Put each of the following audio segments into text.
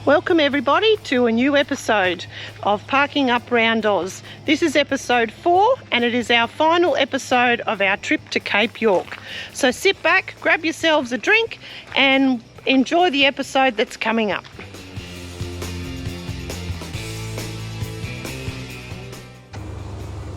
Welcome everybody to a new episode of Parking Up Round Oz. This is episode 4 and it is our final episode of our trip to Cape York. So sit back, grab yourselves a drink and enjoy the episode that's coming up.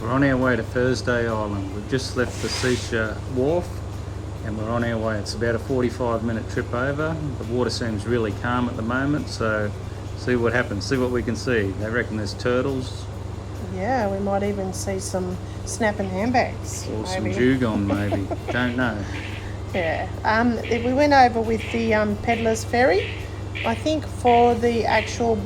We're on our way to Thursday Island. We've just left the Seashore Wharf and we're on our way. It's about a 45-minute trip over. The water seems really calm at the moment, so see what happens, see what we can see. They reckon there's turtles. Yeah, we might even see some snapping handbags. Or some dugong maybe, don't know. Yeah, we went over with the Peddler's Ferry. I think for the actual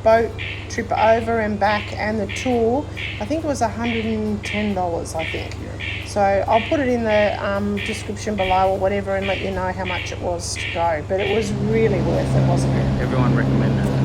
boat trip over and back and the tour, I think it was $110, I think. Yeah. So I'll put it in the description below or whatever and let you know how much it was to go. But it was really worth it, wasn't it? Everyone recommended it.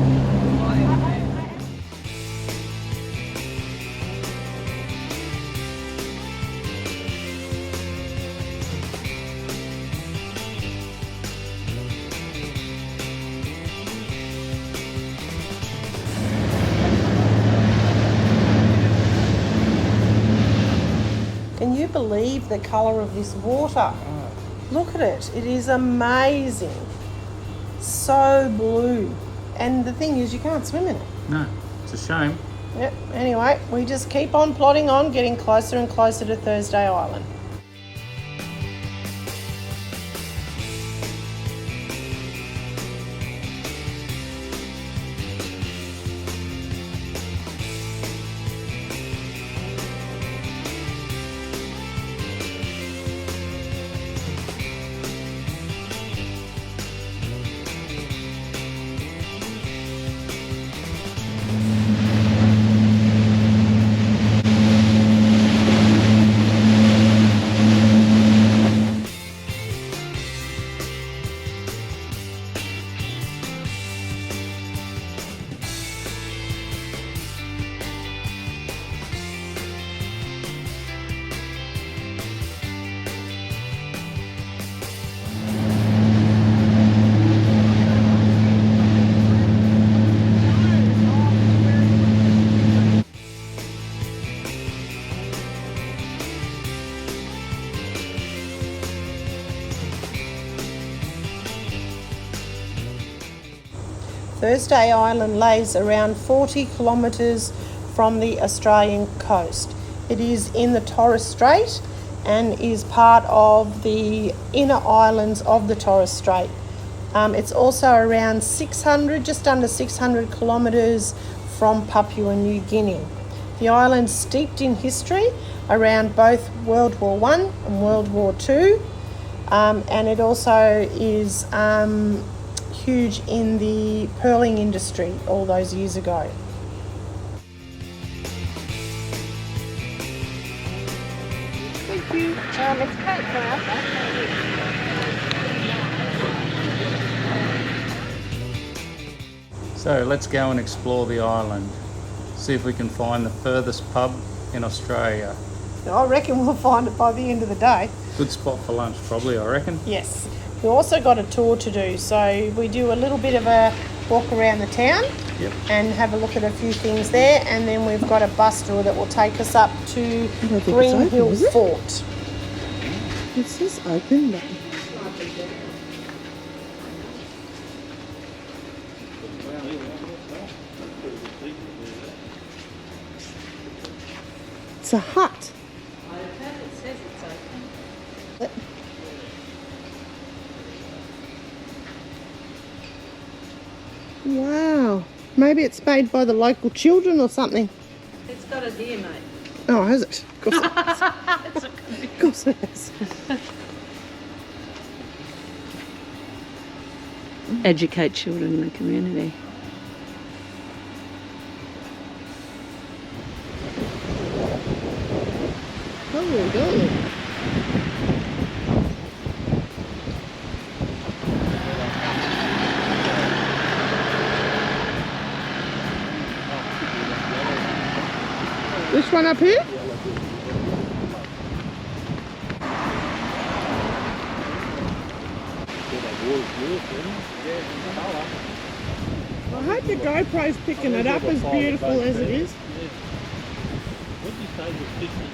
Can you believe the colour of this water? Oh. Look at it. It is amazing. So blue. And the thing is, you can't swim in it. No, it's a shame. Yep. Anyway, we just keep on plodding on, getting closer and closer to Thursday Island. Thursday Island lays around 40 kilometres from the Australian coast. It is in the Torres Strait and is part of the inner islands of the Torres Strait. It's also around just under 600 kilometres from Papua New Guinea. The island's steeped in history around both World War I and World War II, and it also is huge in the pearling industry all those years ago. Thank you. It's Kate now. So let's go and explore the island. See if we can find the furthest pub in Australia. I reckon we'll find it by the end of the day. Good spot for lunch probably, I reckon. Yes. We also got a tour to do, so we do a little bit of a walk around the town. Yep. And have a look at a few things there, and then we've got a bus tour that will take us up to Green Hill Fort. It says open though. It's a hut. It says it's open. Wow. Maybe it's made by the local children or something. It's got a deer, mate. Oh, has it? Of course it has. Of course it has. Educate children in the community. Oh, golly. Which one up here? hope the GoPro's picking it up as beautiful as it is. What did you say was 50?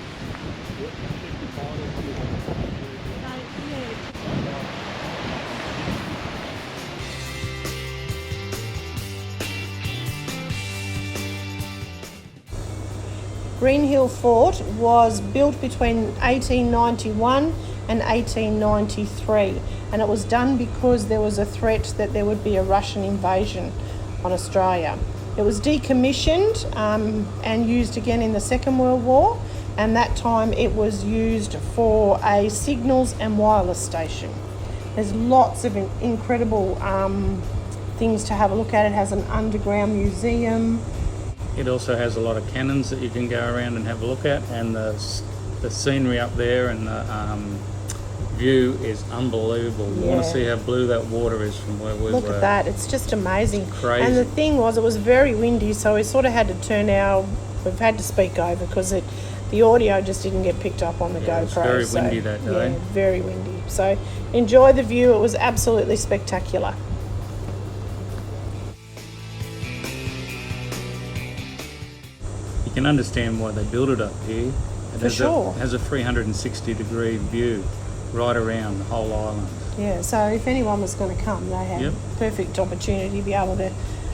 Green Hill Fort was built between 1891 and 1893, and it was done because there was a threat that there would be a Russian invasion on Australia. It was decommissioned and used again in the Second World War, and that time it was used for a signals and wireless station. There's lots of incredible things to have a look at. It has an underground museum. It also has a lot of cannons that you can go around and have a look at, and the scenery up there and the view is unbelievable. You want to see how blue that water is from where we were. Look at that, it's just amazing. It's crazy. And the thing was, it was very windy, so we sort of had to we've had to speak over because the audio just didn't get picked up on the GoPro. It was very windy that day. Yeah, very windy. So enjoy the view, it was absolutely spectacular. You can understand why they built it up here. It has a 360-degree view right around the whole island. Yeah, so if anyone was going to come, they had perfect opportunity to be able to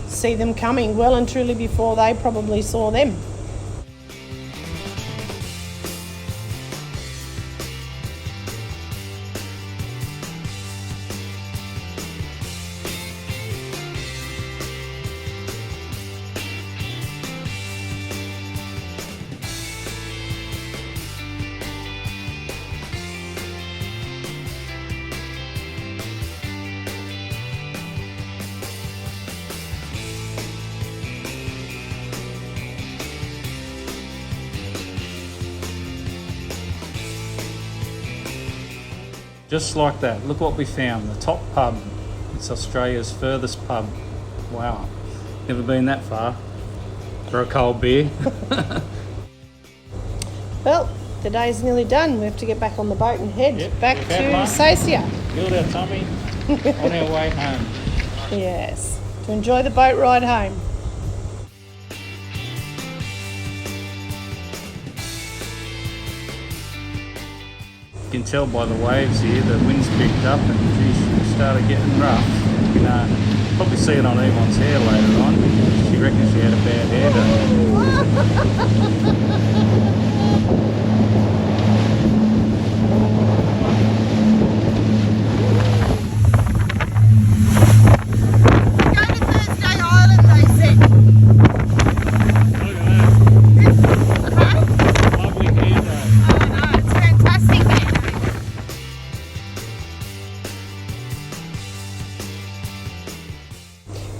see them coming well and truly before they probably saw them. Just like that, look what we found, the top pub. It's Australia's furthest pub. Wow, never been that far for a cold beer. Well, the day's nearly done. We have to get back on the boat and head back to Sacia. Build our tummy on our way home. Yes, to enjoy the boat ride home. You can tell by the waves here, the wind's picked up and geez, started getting rough. You can probably see it on Yvonne's hair later on. She reckons she had a bad hair day.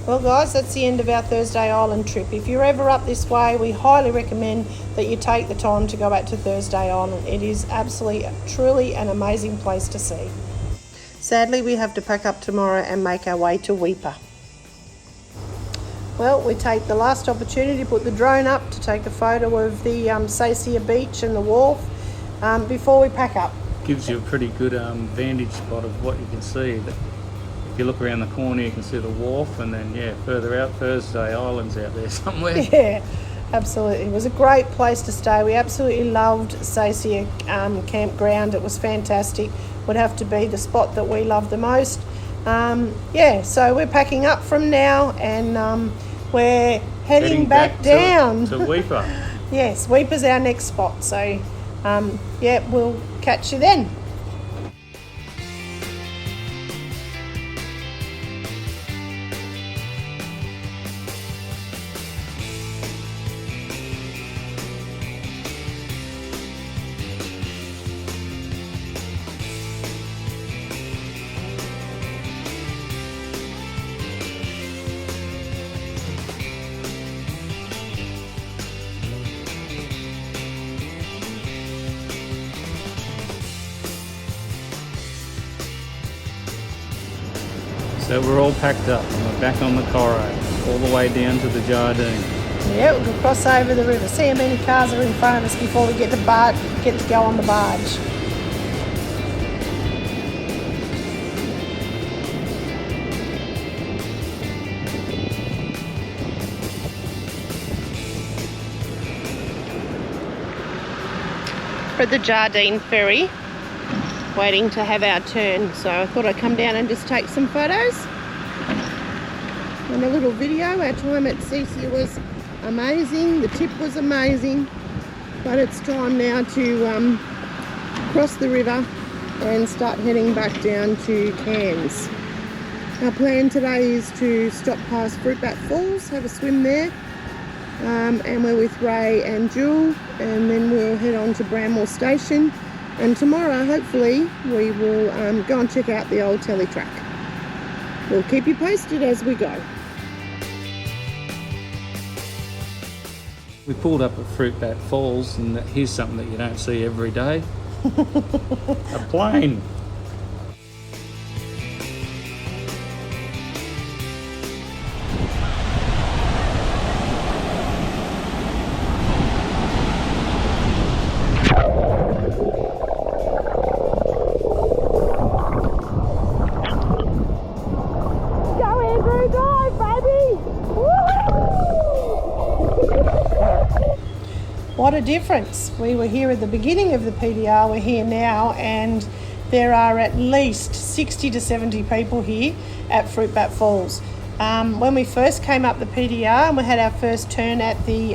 Well guys, that's the end of our Thursday Island trip. If you're ever up this way, we highly recommend that you take the time to go back to Thursday Island. It is absolutely, truly an amazing place to see. Sadly, we have to pack up tomorrow and make our way to Weipa. Well, we take the last opportunity to put the drone up to take a photo of the Sacia beach and the wharf before we pack up. Gives you a pretty good vantage spot of what you can see. If you look around the corner, you can see the wharf, and then further out, Thursday Island's out there somewhere. Yeah, absolutely. It was a great place to stay. We absolutely loved Sacia campground. It was fantastic. Would have to be the spot that we love the most. So we're packing up from now, and we're heading back down to Weipa. Yes, Weipa's our next spot. So we'll catch you then. So we're all packed up and we're back on the Corro, all the way down to the Jardine. Yeah, we'll cross over the river. See how many cars are in front of us before we get to go on the barge. We're at the Jardine Ferry, waiting to have our turn. So I thought I'd come down and just take some photos and a little video. Our time at Cecia was amazing. The tip was amazing. But it's time now to cross the river and start heading back down to Cairns. Our plan today is to stop past Fruitbat Falls, have a swim there, and we're with Ray and Jule, and then we'll head on to Bramwell Station, and tomorrow hopefully we will go and check out the old telly track. We'll keep you posted as we go. We pulled up at Fruitbat Falls, and here's something that you don't see every day. A plane. What a difference. We were here at the beginning of the PDR, we're here now, and there are at least 60 to 70 people here at Fruitbat Falls. When we first came up the PDR and we had our first turn at the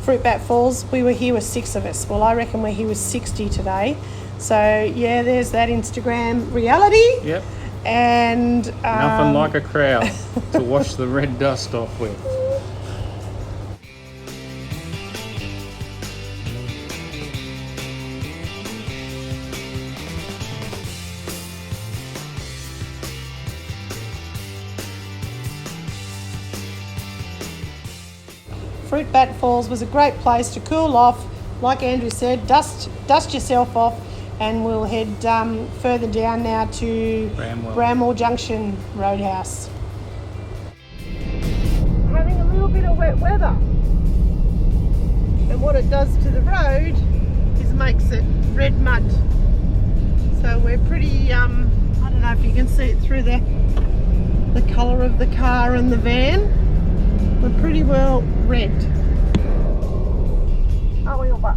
Fruitbat Falls, we were here with 6 of us. Well, I reckon we're here with 60 today. So yeah, there's that Instagram reality. Yep. And nothing like a crowd to wash the red dust off with. Fruitbat Falls was a great place to cool off. Like Andrew said, dust yourself off, and we'll head further down now to Bramwell Junction Roadhouse. Having a little bit of wet weather, and what it does to the road is makes it red mud. So we're pretty, I don't know if you can see it through the colour of the car and the van. We're pretty well red. Aren't we, Opa?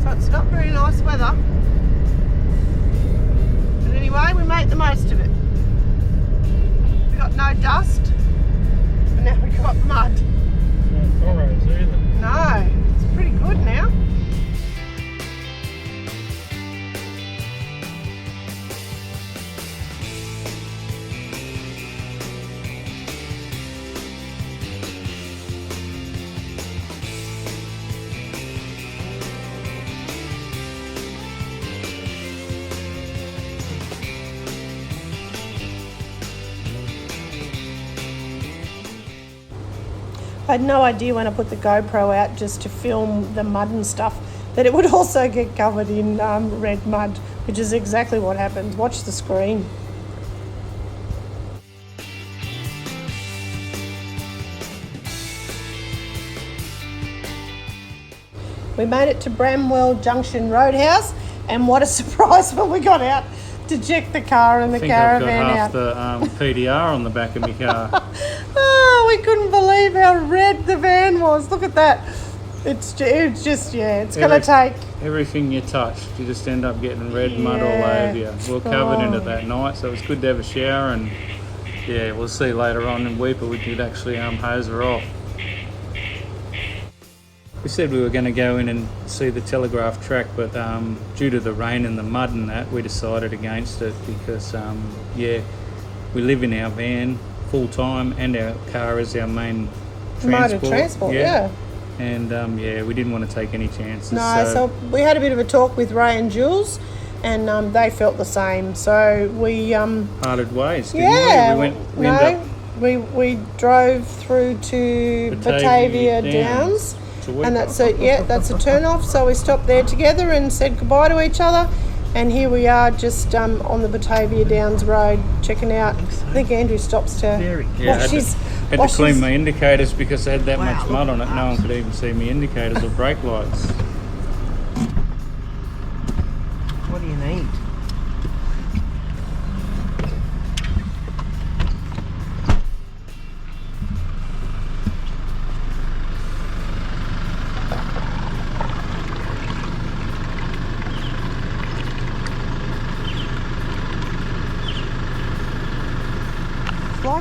So it's not very nice weather. But anyway, we made the most of it. We got no dust, and now we got mud. No furrows either. No, it's pretty good now. I had no idea when I put the GoPro out just to film the mud and stuff that it would also get covered in red mud, which is exactly what happens. Watch the screen. We made it to Bramwell Junction Roadhouse, and what a surprise when we got out to check the car and the caravan out. I think I've got half the PDR on the back of my car. Oh, we couldn't believe how red the van was. Look at that. It's just it's going to take... Everything you touch, you just end up getting red mud all over you. We were covered in it that night, so it was good to have a shower, and yeah, we'll see later on in Weipa we could actually hose her off. We said we were going to go in and see the telegraph track, but due to the rain and the mud and that, we decided against it because, yeah, we live in our van full time and our car is our main mode of transport, yeah. And yeah, we didn't want to take any chances. No, so we had a bit of a talk with Ray and Jules, and they felt the same. So we parted ways. Didn't we? We drove through to Batavia Downs. And that's a that's a turn off. So we stopped there together and said goodbye to each other, and here we are just on the Batavia Downs road checking out. I think Andrew stops to wash his. Had to clean my indicators because I had that much mud on it. No one could even see my indicators or brake lights. What do you need?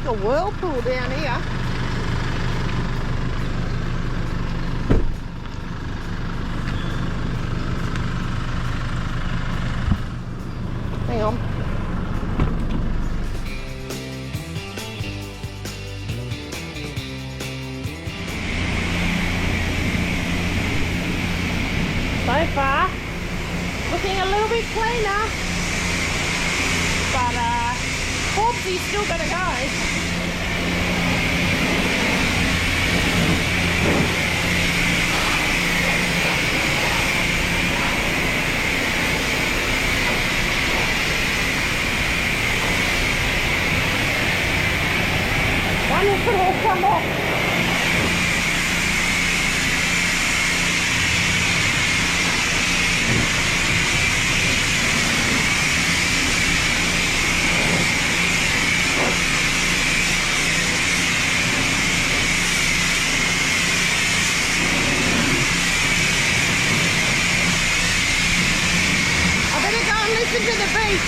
like a whirlpool down here. Hang on. So far, looking a little bit cleaner, but Forbes still got to go. One will put all come off. Listen to the beat.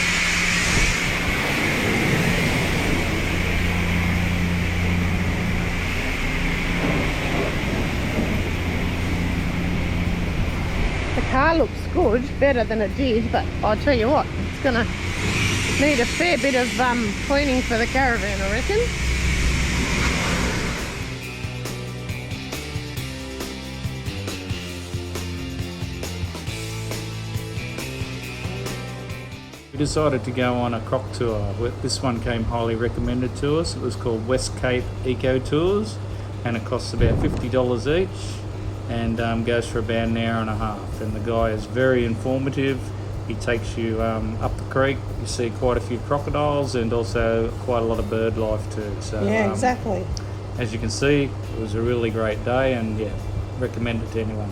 The car looks good, better than it did, but I'll tell you what, it's gonna need a fair bit of cleaning for the caravan, I reckon. We decided to go on a croc tour. This one came highly recommended to us. It was called West Cape Eco Tours, and it costs about $50 each, and goes for about an hour and a half. And the guy is very informative. He takes you up the creek. You see quite a few crocodiles and also quite a lot of bird life too. So Yeah, exactly. as you can see, it was a really great day, and yeah, recommend it to anyone.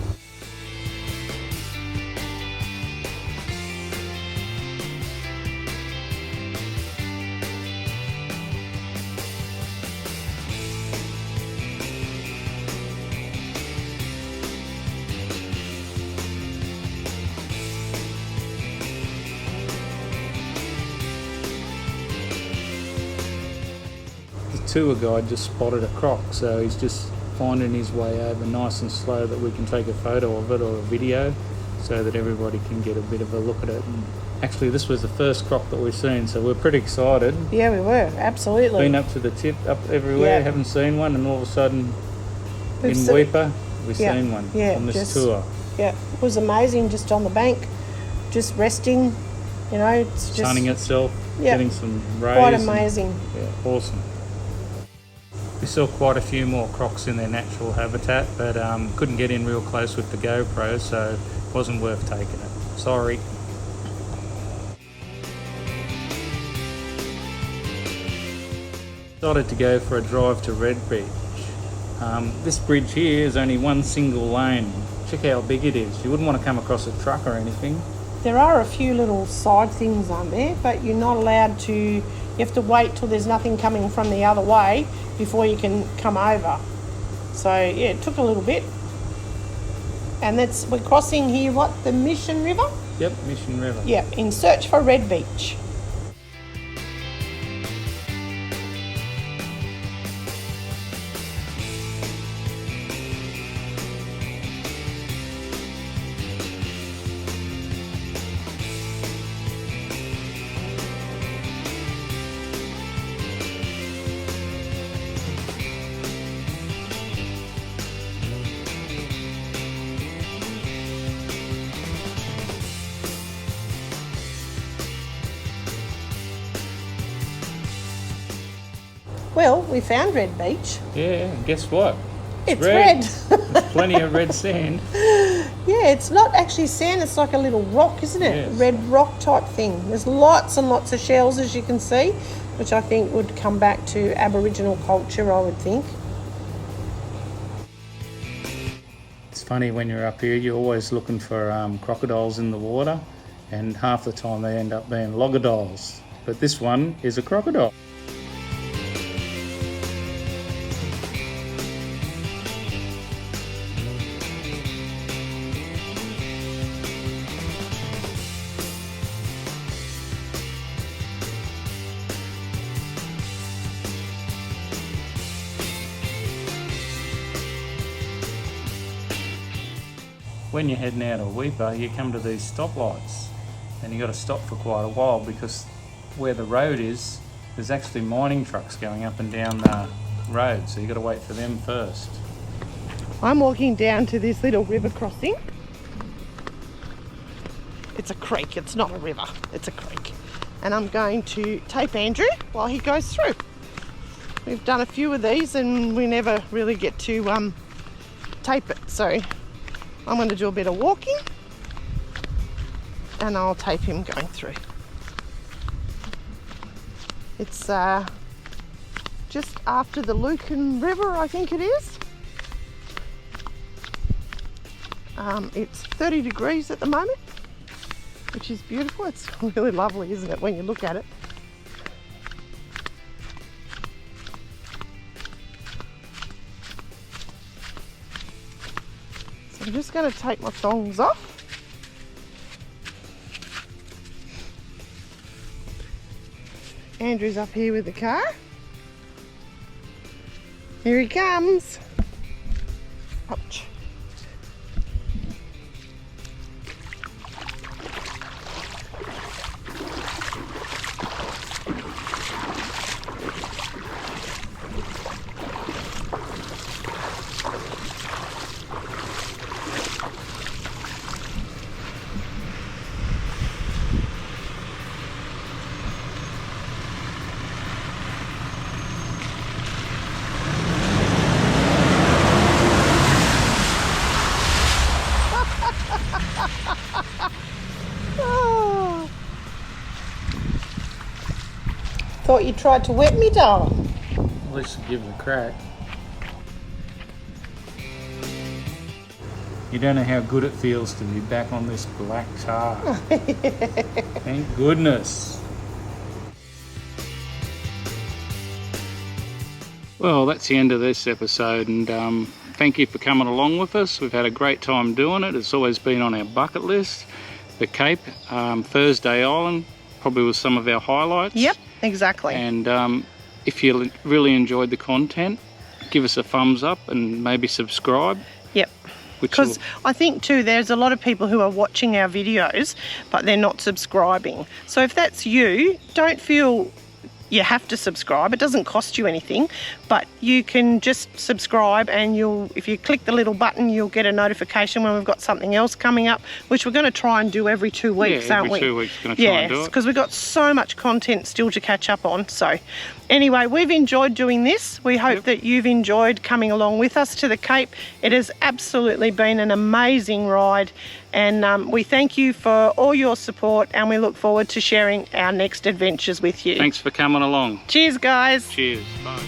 Tour guide just spotted a croc, so he's just finding his way over nice and slow that we can take a photo of it or a video so that everybody can get a bit of a look at it. And actually, this was the first croc that we've seen, so we're pretty excited. Yeah, we were, absolutely. Been up to the tip, up everywhere, Yeah. haven't seen one, and all of a sudden in We've Weipa we've Yeah, seen one yeah, on this just- tour. Yeah, it was amazing, just on the bank, just resting, you know, it's just Sunning itself, Yeah. getting some rays. quite and- amazing. Yeah, awesome. We saw quite a few more crocs in their natural habitat, but couldn't get in real close with the GoPro, so it wasn't worth taking it. Sorry. Decided to go for a drive to Red Beach. This bridge here is only one single lane. Check how big it is. You wouldn't want to come across a truck or anything. There are a few little side things on there, but you're not allowed to, you have to wait till there's nothing coming from the other way before you can come over. So yeah, it took a little bit. And we're crossing here, what, the Mission River? Yep, Mission River. Yeah, in search for Red Beach. Well, we found Red Beach. Yeah, and guess what? It's red. There's plenty of red sand. Yeah, it's not actually sand, it's like a little rock, isn't it? Yes. Red rock type thing. There's lots and lots of shells, as you can see, which I think would come back to Aboriginal culture, I would think. It's funny, when you're up here, you're always looking for crocodiles in the water, and half the time they end up being logodiles. But this one is a crocodile. when you're heading out of Weipa, you come to these stoplights and you got to stop for quite a while because where the road is, there's actually mining trucks going up and down the road, so you got to wait for them first. I'm walking down to this little river crossing. It's a creek, it's not a river, it's a creek. And I'm going to tape Andrew while he goes through. We've done a few of these and we never really get to tape it. So I'm going to do a bit of walking and I'll tape him going through. It's just after the Lucan River, I think it is. It's 30 degrees at the moment, which is beautiful. It's really lovely, isn't it, when you look at it? So I'm just going to take my thongs off. Andrew's up here with the car. Here he comes. Ouch. Thought you tried to wet me, darling. At least give it a crack. You don't know how good it feels to be back on this black tar. Thank goodness. Well, that's the end of this episode, and thank you for coming along with us. We've had a great time doing it. It's always been on our bucket list. The Cape, Thursday Island, probably was some of our highlights. Yep, exactly. And if you really enjoyed the content, give us a thumbs up and maybe subscribe. Yep. Because I think too, there's a lot of people who are watching our videos, but they're not subscribing. So if that's you, don't feel you have to subscribe. It doesn't cost you anything, but you can just subscribe, and if you click the little button, you'll get a notification when we've got something else coming up, which we're going to try and do every 2 weeks, aren't we? Every 2 weeks, going to try and do it. Because we've got so much content still to catch up on. So anyway, we've enjoyed doing this. We hope that you've enjoyed coming along with us to the Cape. It has absolutely been an amazing ride, and we thank you for all your support, and we look forward to sharing our next adventures with you. Thanks for coming along. Cheers, guys. Cheers. Bye.